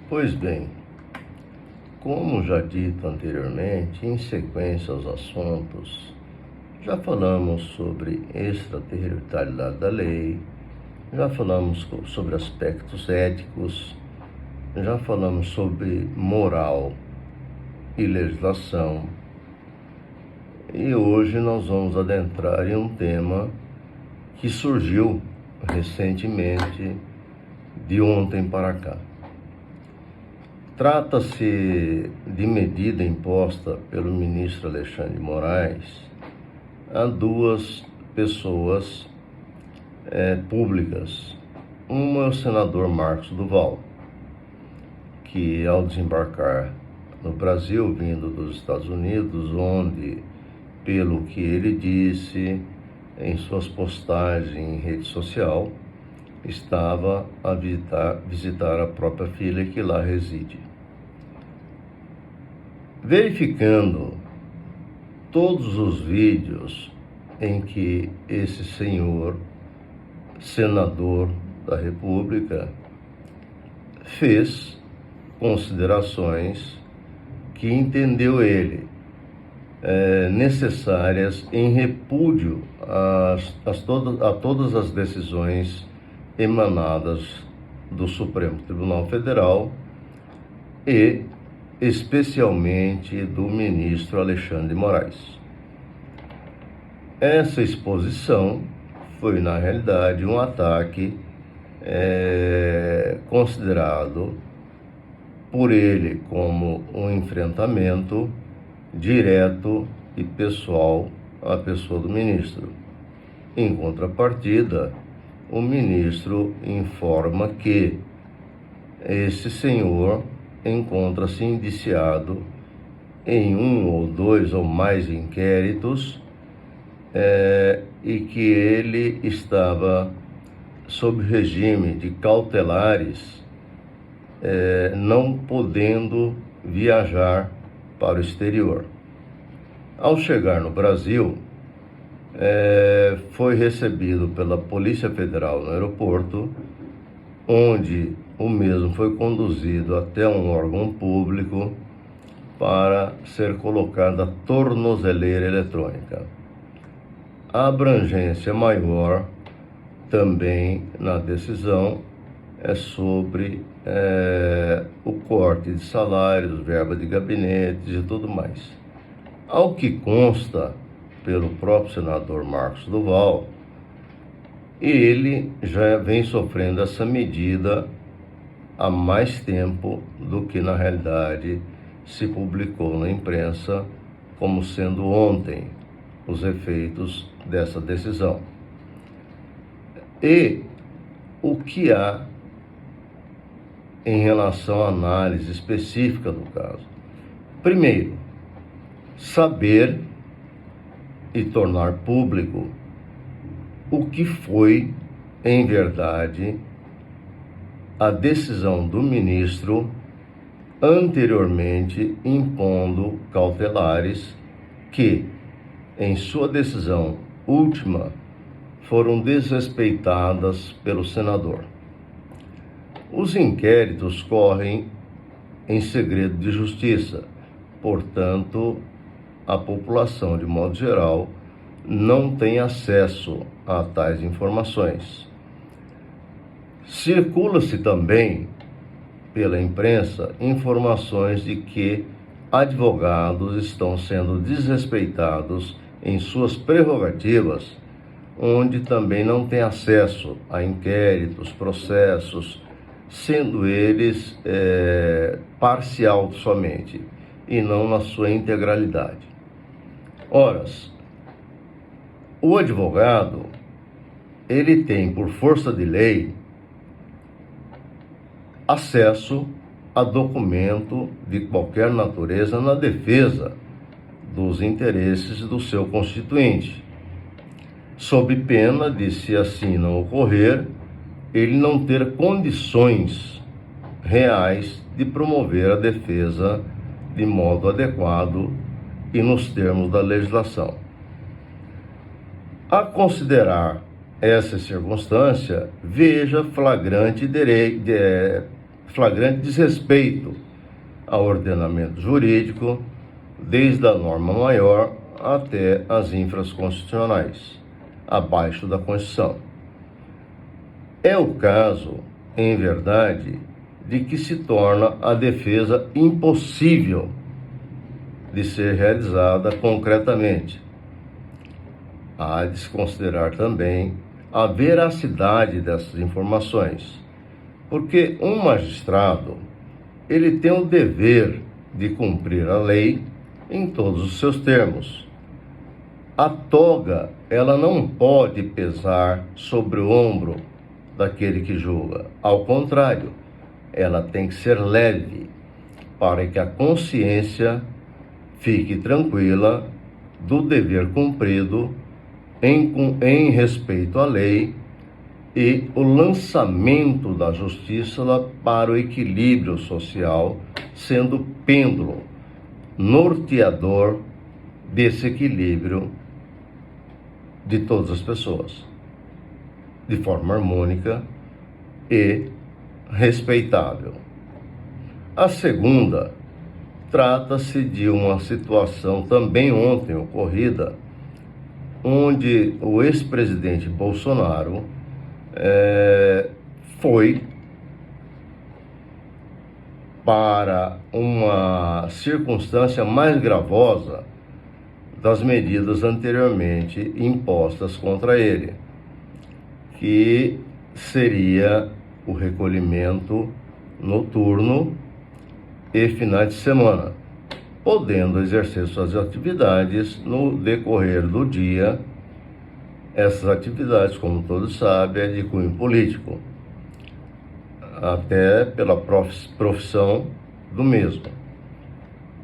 Pois bem, como já dito anteriormente, em sequência aos assuntos, já falamos sobre extraterritorialidade da lei, já falamos sobre aspectos éticos, já falamos sobre moral e legislação, e hoje nós vamos adentrar em um tema que surgiu recentemente, de ontem para cá. Trata-se de medida imposta pelo ministro Alexandre de Moraes a duas pessoas públicas. Uma é o senador Marcos Duval, que ao desembarcar no Brasil, vindo dos Estados Unidos, onde, pelo que ele disse em suas postagens em rede social, estava a visitar a própria filha que lá reside. Verificando todos os vídeos em que esse senhor, senador da República, fez considerações que entendeu ele necessárias em repúdio a todas as decisões emanadas do Supremo Tribunal Federal e especialmente do ministro Alexandre de Moraes. Essa exposição foi, na realidade, um ataque considerado por ele como um enfrentamento direto e pessoal à pessoa do ministro. Em contrapartida, o ministro informa que esse senhor encontra-se indiciado em um ou dois ou mais inquéritos e que ele estava sob regime de cautelares, não podendo viajar para o exterior. Ao chegar no Brasil, foi recebido pela Polícia Federal no aeroporto, onde o mesmo foi conduzido até um órgão público para ser colocada a tornozeleira eletrônica. A abrangência maior também na decisão é sobre o corte de salários, verba de gabinetes e tudo mais. Ao que consta pelo próprio senador Marcos Duval, ele já vem sofrendo essa medida há mais tempo do que na realidade se publicou na imprensa como sendo ontem os efeitos dessa decisão. E o que há em relação à análise específica do caso? Primeiro, saber e tornar público o que foi, em verdade, a decisão do ministro anteriormente impondo cautelares que, em sua decisão última, foram desrespeitadas pelo senador. Os inquéritos correm em segredo de justiça, portanto, a população, de modo geral, não tem acesso a tais informações. Circula-se também pela imprensa informações de que advogados estão sendo desrespeitados em suas prerrogativas, onde também não têm acesso a inquéritos, processos, sendo eles parcial somente e não na sua integralidade. Ora, o advogado, ele tem, por força de lei, acesso a documento de qualquer natureza na defesa dos interesses do seu constituinte, sob pena de, se assim não ocorrer, ele não ter condições reais de promover a defesa de modo adequado e nos termos da legislação. A considerar essa circunstância, veja flagrante flagrante desrespeito ao ordenamento jurídico, desde a norma maior até as infraconstitucionais, abaixo da Constituição. É o caso, em verdade, de que se torna a defesa impossível de ser realizada concretamente. Há de se considerar também a veracidade dessas informações, porque um magistrado, ele tem o dever de cumprir a lei em todos os seus termos. A toga, ela não pode pesar sobre o ombro daquele que julga. Ao contrário, ela tem que ser leve, para que a consciência fique tranquila do dever cumprido em respeito à lei e o lançamento da justiça para o equilíbrio social, sendo pêndulo norteador desse equilíbrio de todas as pessoas, de forma harmônica e respeitável. A segunda, trata-se de uma situação também ontem ocorrida, onde o ex-presidente Bolsonaro foi para uma circunstância mais gravosa das medidas anteriormente impostas contra ele, que seria o recolhimento noturno e finais de semana, podendo exercer suas atividades no decorrer do dia. Essas atividades, como todos sabem, é de cunho político, até pela profissão do mesmo.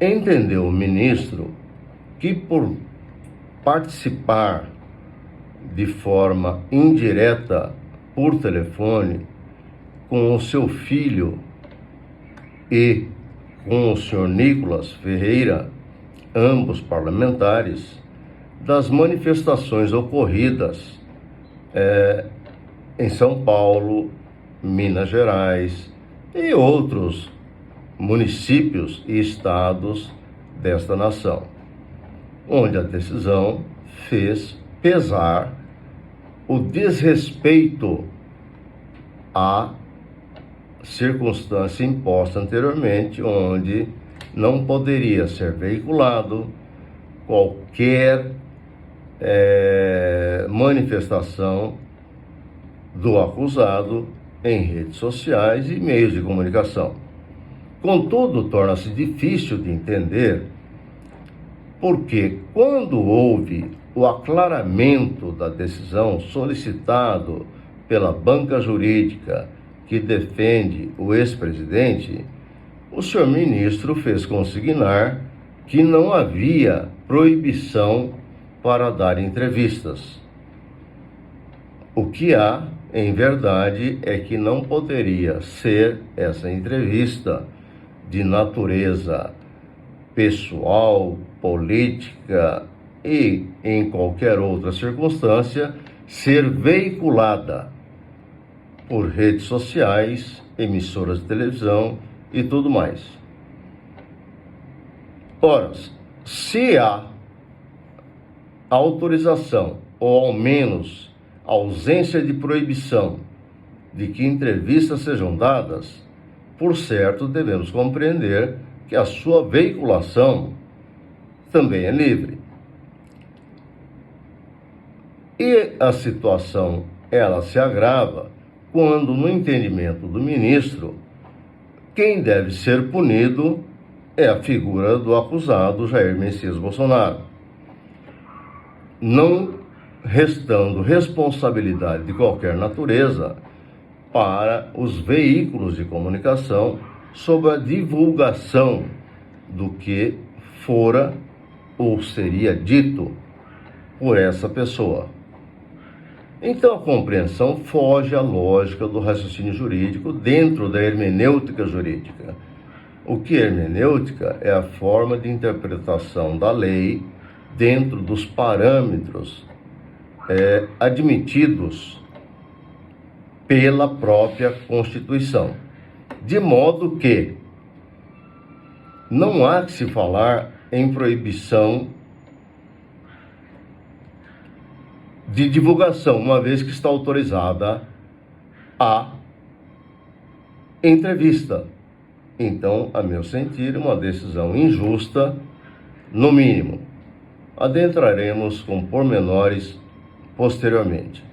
Entendeu o ministro que, por participar de forma indireta por telefone com o seu filho e com o senhor Nicolas Ferreira, ambos parlamentares, das manifestações ocorridas em São Paulo, Minas Gerais e outros municípios e estados desta nação, onde a decisão fez pesar o desrespeito à circunstância imposta anteriormente, onde não poderia ser veiculado qualquer manifestação do acusado em redes sociais e meios de comunicação. Contudo, torna-se difícil de entender porque, quando houve o aclaramento da decisão solicitado pela banca jurídica que defende o ex-presidente, o senhor ministro fez consignar que não havia proibição para dar entrevistas. O que há, em verdade, é que não poderia ser essa entrevista de natureza pessoal, política e, em qualquer outra circunstância, ser veiculada por redes sociais, emissoras de televisão e tudo mais. Ora, se há autorização, ou ao menos ausência de proibição de que entrevistas sejam dadas, por certo devemos compreender que a sua veiculação também é livre. E a situação, ela se agrava quando, no entendimento do ministro, quem deve ser punido é a figura do acusado Jair Messias Bolsonaro, não restando responsabilidade de qualquer natureza para os veículos de comunicação sobre a divulgação do que fora ou seria dito por essa pessoa. Então, a compreensão foge à lógica do raciocínio jurídico dentro da hermenêutica jurídica. O que é hermenêutica? É a forma de interpretação da lei dentro dos parâmetros admitidos pela própria Constituição. de modo que não há que se falar em proibição de divulgação, uma vez que está autorizada a entrevista. Então, a meu sentir, uma decisão injusta, no mínimo. Adentraremos com pormenores posteriormente.